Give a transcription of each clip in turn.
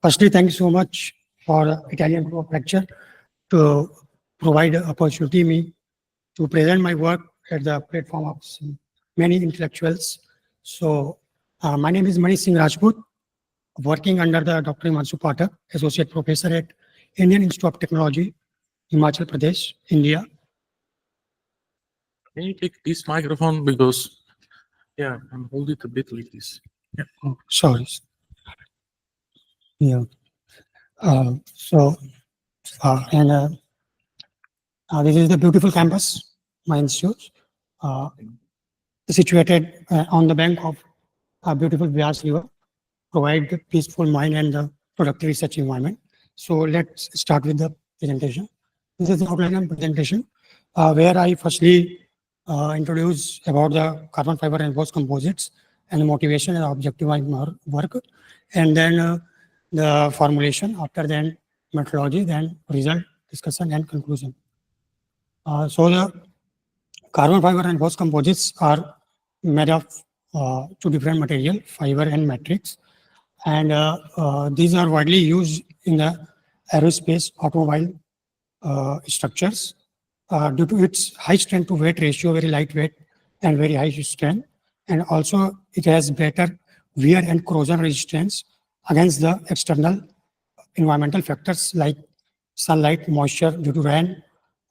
Firstly, thank you so much for Italian Group of Lecture to provide the opportunity me to present my work at the platform of many intellectuals. So, my name is Manish Singh Rajput, working under the Dr. Himanshu Pathak, Associate Professor at Indian Institute of Technology, Himachal Pradesh, India. Can you take this microphone because, yeah, I'm hold it a bit like this. Yeah. Oh, sorry. Yeah. This is the beautiful campus, my institute, situated on the bank of a beautiful Vyas River, provide a peaceful mind and a productive research environment. So let's start with the presentation. This is the outline of presentation, where I firstly introduce about the carbon fiber reinforced composites and the motivation and objective of my work, and then the formulation, after then methodology, then result, discussion, and conclusion. So the carbon fiber reinforced composites are made of two different material, fiber and matrix, and these are widely used in the aerospace, automobile structures due to its high strength to weight ratio, very lightweight and very high strength, and also it has better wear and corrosion resistance against the external environmental factors like sunlight, moisture due to rain,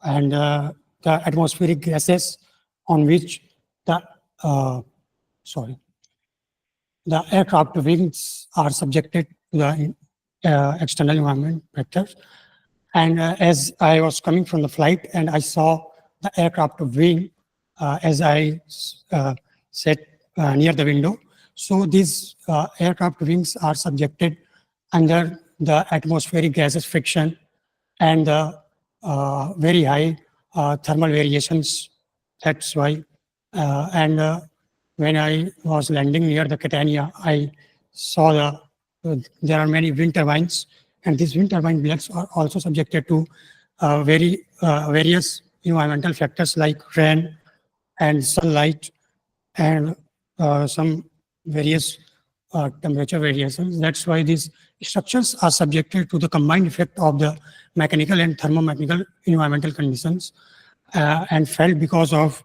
and the atmospheric gases on which the the aircraft wings are subjected to the external environment factors. And as I was coming from the flight and I saw the aircraft wing as I sat near the window. So these aircraft wings are subjected under the atmospheric gases friction and the very high thermal variations. That's why. When I was landing near the Catania, I saw there are many wind turbines, and these wind turbine blades are also subjected to various environmental factors like rain and sunlight and some various temperature variations. That's why these structures are subjected to the combined effect of the mechanical and thermo-mechanical environmental conditions and felt because of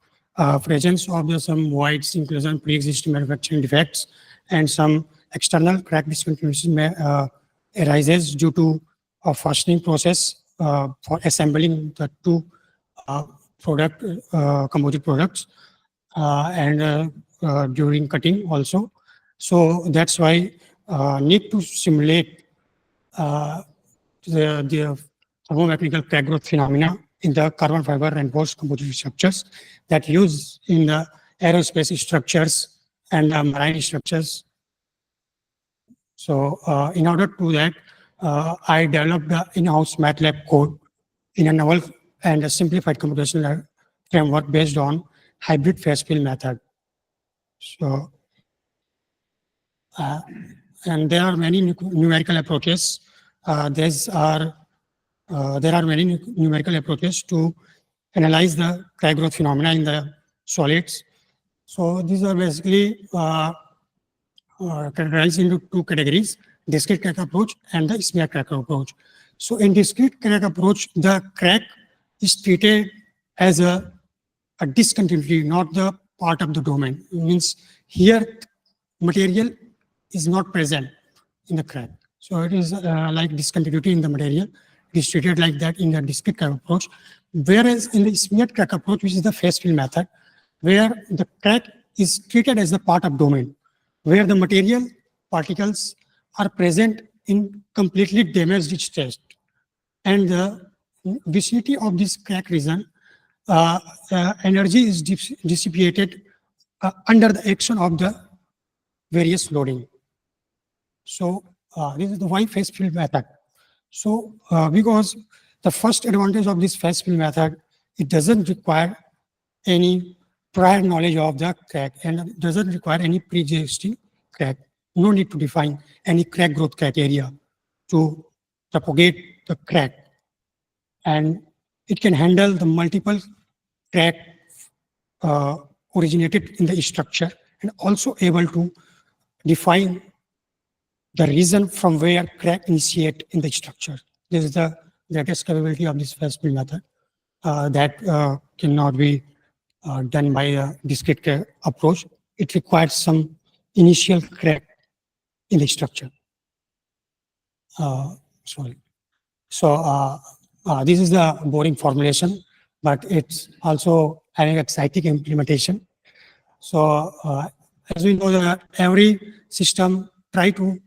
presence of some voids, inclusion, pre-existing manufacturing defects, and some external crack discontinuation arises due to a fastening process for assembling the two composite products and during cutting also. So that's why need to simulate the thermomechanical crack growth phenomena in the carbon fiber reinforced composite structures that use in the aerospace structures and marine structures. So in order to do that, I developed the in-house MATLAB code in a novel and a simplified computational framework based on hybrid phase field method. So, and there are many numerical approaches. There are many numerical approaches to analyze the crack growth phenomena in the solids. So these are basically categorized into two categories: discrete crack approach and the smear crack approach. So in discrete crack approach, the crack is treated as a discontinuity, not the part of the domain. It means here material is not present in the crack. So it is like discontinuity in the material. It is treated like that in the discrete crack approach. Whereas in the smeared crack approach, which is the phase field method, where the crack is treated as the part of domain, where the material particles are present in completely damaged state. And the vicinity of this crack region, energy is dissipated under the action of the various loading. So this is the why phase field method. So because the first advantage of this phase field method, it doesn't require any prior knowledge of the crack and it doesn't require any pre-existing crack. No need to define any crack growth criteria to propagate the crack. And it can handle the multiple crack originated in the structure and also able to define the reason from where crack initiate in the structure. This is the greatest capability of this phase field method that cannot be done by a discrete approach. It requires some initial crack in the structure. Sorry. So this is the boring formulation, but it's also having exciting implementation. So as we know that every system try to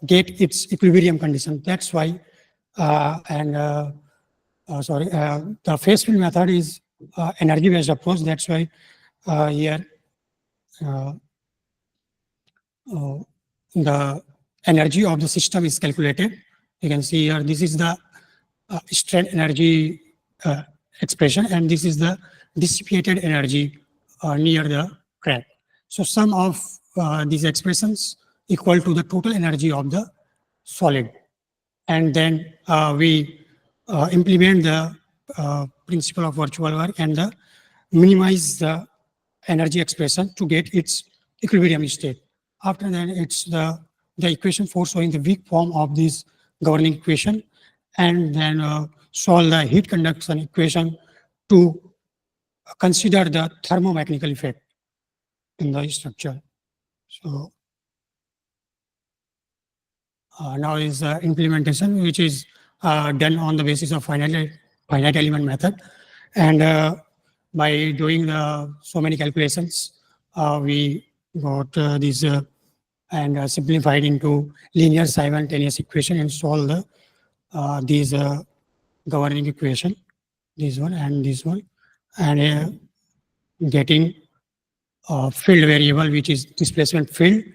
get its equilibrium condition. That's why the phase field method is energy based approach. That's why here the energy of the system is calculated. You can see here, this is the strain energy expression, and this is the dissipated energy near the crack. So sum of these expressions equal to the total energy of the solid. And then we implement the principle of virtual work and minimize the energy expression to get its equilibrium state. After that, it's the equation for showing the weak form of this governing equation, and then solve the heat conduction equation to consider the thermo-mechanical effect in the structure. So now is implementation, which is done on the basis of finite element method. And by doing so many calculations, we got this and simplified into linear simultaneous equation and solve these governing equation, this one and this one, and getting field variable, which is displacement field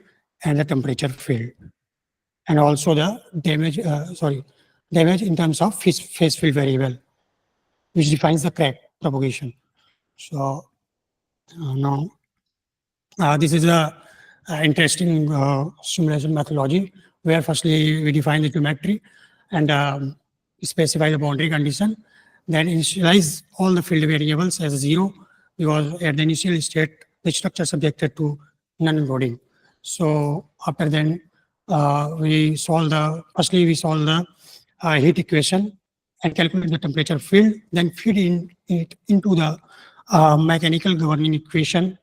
and the temperature field, and also the damage in terms of phase field variable, which defines the crack propagation. So now this is a interesting simulation methodology, where firstly we define the geometry and specify the boundary condition, then initialize all the field variables as 0, because at the initial state the structure subjected to non-loading. So after then we solve the heat equation and calculate the temperature field, then feed it into the mechanical governing equation,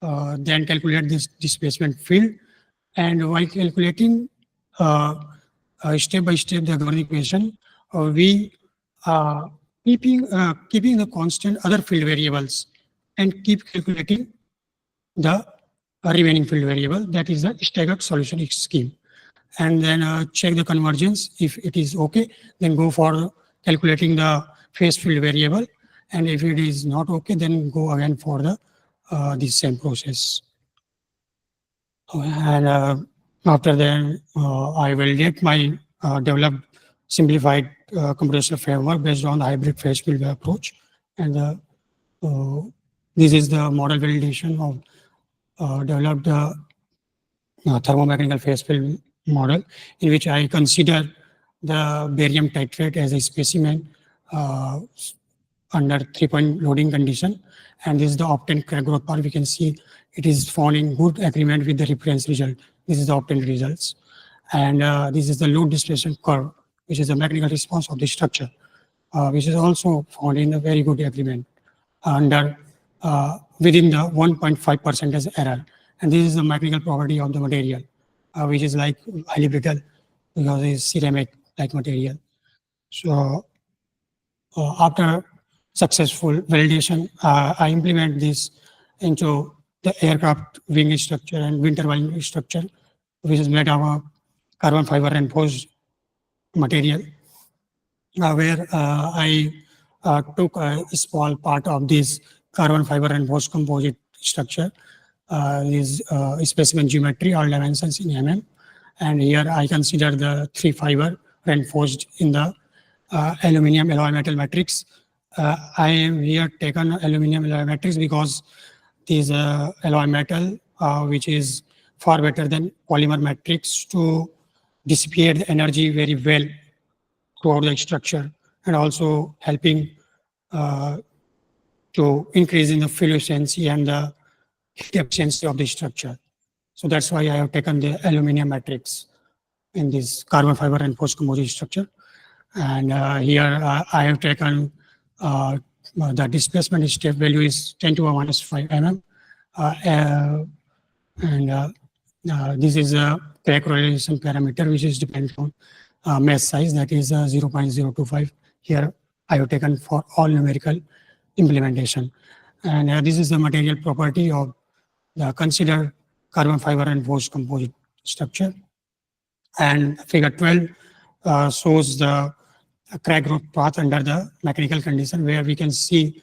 then calculate this displacement field, and while calculating step by step the governing equation, we keeping the constant other field variables and keep calculating the remaining field variable. That is the staggered solution scheme. And then check the convergence. If it is okay, then go for calculating the phase field variable. And if it is not okay, then go again for the same process. And after that, I will get my developed simplified computational framework based on the hybrid phase field approach. And this is the model validation of developed thermomechanical phase field model, in which I consider the barium titrate as a specimen under 3-point loading condition. And this is the obtained crack growth part. We can see it is found in good agreement with the reference result. This is the obtained results. And this is the load displacement curve, which is the mechanical response of the structure, which is also found in a very good agreement under within the 1.5% as error. And this is the mechanical property of the material, which is like highly brittle because it is ceramic-like material. So after successful validation, I implement this into the aircraft wing structure and wind turbine structure, which is made of a carbon fiber reinforced material, where I took a small part of this carbon fiber reinforced composite structure, is specimen geometry, all dimensions in mm. And here I consider the 3 fiber reinforced in the aluminum alloy metal matrix. I am here taken aluminum alloy matrix because this alloy metal, which is far better than polymer matrix to dissipate the energy very well throughout the structure, and also helping to increase in the fuel efficiency and the heat efficiency of the structure. So that's why I have taken the aluminum matrix in this carbon fiber reinforced composite structure. And here I have taken the displacement step value is 10 to the minus 5 mm. And this is a crack correlation parameter which is dependent on mesh size, that is 0.025. Here I have taken for all numerical implementation. And this is the material property of the considered carbon fiber reinforced composite structure. And figure 12 shows the crack growth path under the mechanical condition, where we can see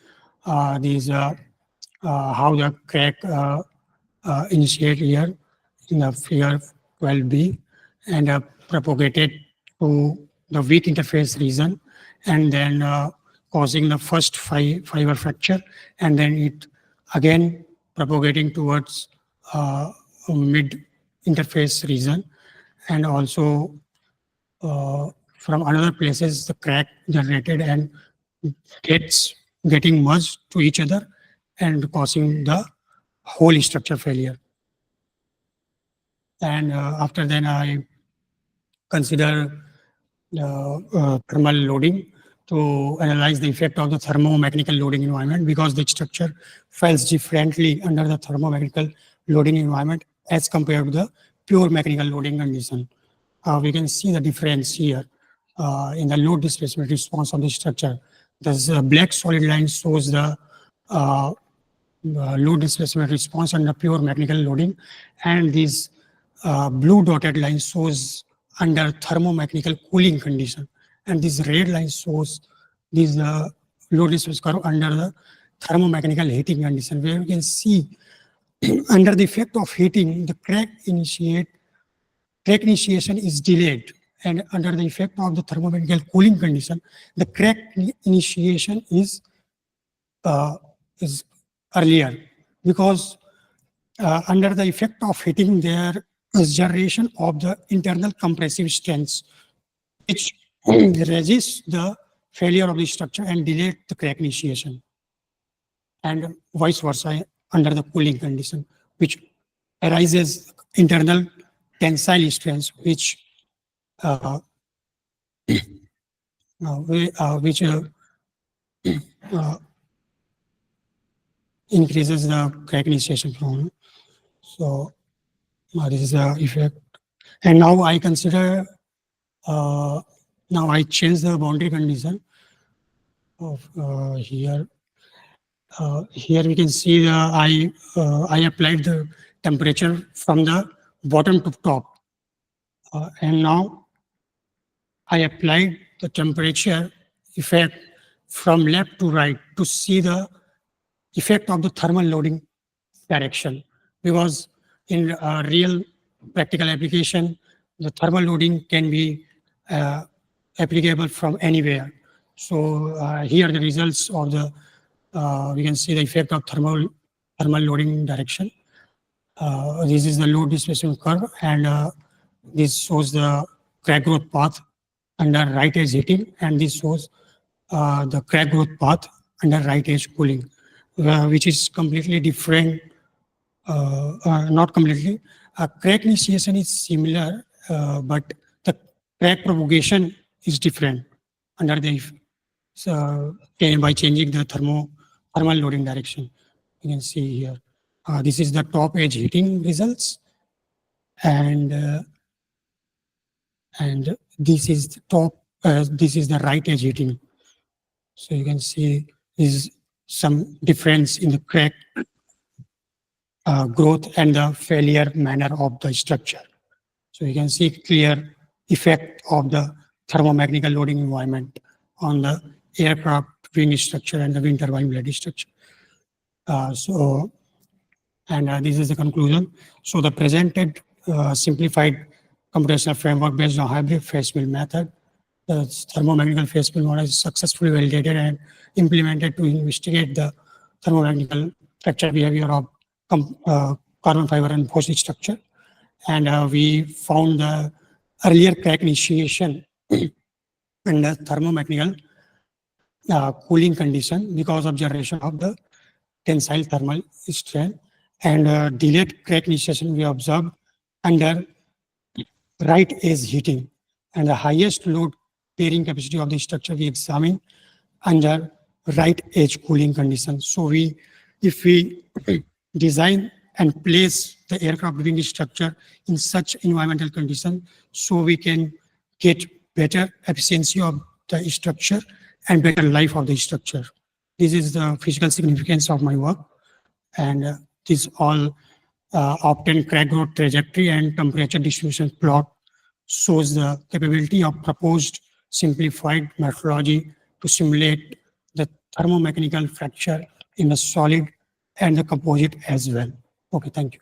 these how the crack initiate here in the figure 12b and propagated to the weak interface region, and then causing the first fiber fracture, and then it again propagating towards mid interface region, and also from another places the crack generated and getting merged to each other and causing the whole structure failure. And after then I consider thermal loading to analyze the effect of the thermo-mechanical loading environment, because the structure fails differently under the thermo-mechanical loading environment as compared to the pure mechanical loading condition. We can see the difference here in the load displacement response of the structure. This black solid line shows the load displacement response under pure mechanical loading, and this blue dotted line shows under thermo-mechanical cooling condition, and this red line shows this load displacement curve under the thermo-mechanical heating condition, where you can see under the effect of heating, the crack initiation is delayed, and under the effect of the thermomechanical cooling condition, the crack initiation is earlier, because under the effect of heating, there is generation of the internal compressive strengths, which resists the failure of the structure and delay the crack initiation, and vice versa under the cooling condition, which arises internal tensile strengths, which increases the crack initiation problem. So this is the effect. And now I consider, now I change the boundary condition of here. Here we can see the I applied the temperature from the bottom to top, and now I applied the temperature effect from left to right to see the effect of the thermal loading direction, because in real practical application, the thermal loading can be applicable from anywhere. So here the results of the we can see the effect of thermal loading direction. This is the load displacement curve, and this shows the crack growth path under right edge heating, and this shows the crack growth path under right edge cooling, which is completely different. Not completely. Crack initiation is similar, but the crack propagation is different under the by changing the thermal loading direction. You can see here. This is the top edge heating results, and this is the top. This is the right edge heating. So you can see is some difference in the crack growth and the failure manner of the structure. So you can see clear effect of the thermomechanical loading environment on the aircraft wing structure and the wind turbine blade structure. This is the conclusion. So the presented simplified computational framework based on hybrid phase field method, the thermomechanical phase field model is successfully validated and implemented to investigate the thermomechanical fracture behavior of carbon fiber and composite structure. And we found the earlier crack initiation in the thermomechanical cooling condition because of generation of the tensile thermal strength. And delayed crack initiation we observe under right edge heating, and the highest load bearing capacity of the structure we examine under right edge cooling conditions. So if we design and place the aircraft wing structure in such environmental conditions, so we can get better efficiency of the structure and better life of the structure. This is the physical significance of my work, and this all obtained crack growth trajectory and temperature distribution plot shows the capability of proposed simplified methodology to simulate the thermomechanical fracture in the solid and the composite as well. Okay, thank you.